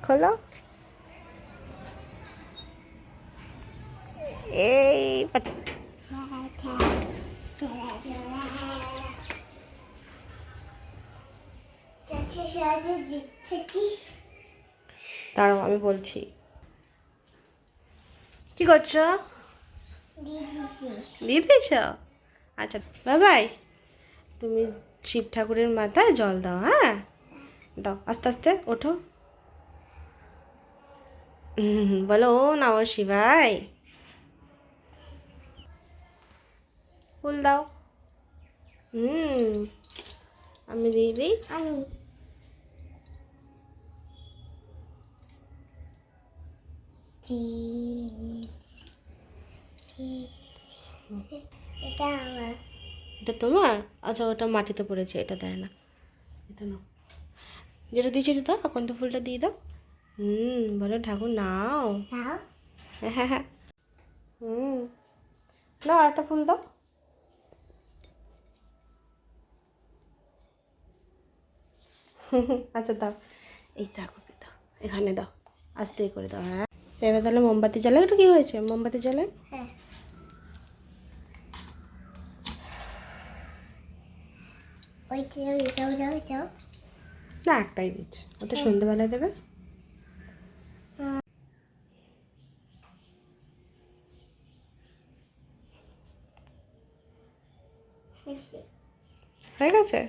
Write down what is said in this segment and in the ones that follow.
খোলো। এই দাঁড়াও আমি বলছি। কি করছো? দিয়ে দিয়েছ? আচ্ছা বাবাই, তুমি শিব ঠাকুরের মাথায় জল দাও। হ্যাঁ দাও, আস্তে আস্তে ওঠো। বলো ও নমঃ শিবায়। ফুল দাও। আমি দিয়ে দিই। এটা তোমার? আচ্ছা ওটা মাটিতে পড়েছে, এটা দেয় না। এটা নাও, যেটা দিয়েছি এটা দাও। এখন তো ফুলটা দিয়ে দাও। বলো ঠাকুর নাও। হ্যাঁ হ্যাঁ। নাও আরেকটা ফুল দাও। আচ্ছা দাও, এই ঠাকুরকে দাও, এখানে দাও, আস্তে করে দাও। হ্যাঁ এবার তাহলে মোমবাতি জ্বালাও। একটু কি হয়েছে? মোমবাতি জ্বালায়। হ্যাঁ যাও। না একটাই দিচ্ছি, ওটা সন্ধ্যেবেলায় দেবে। হয়ে গেছে?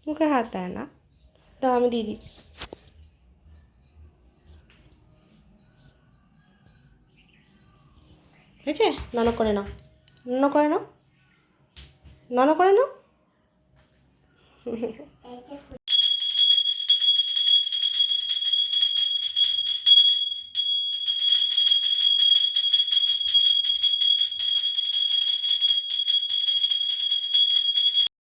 মুখে হাত দেয় না। দাও আমি দিয়ে দিই। হয়েছে? নন করে নাও, নন করে নাও, নন করে নাও।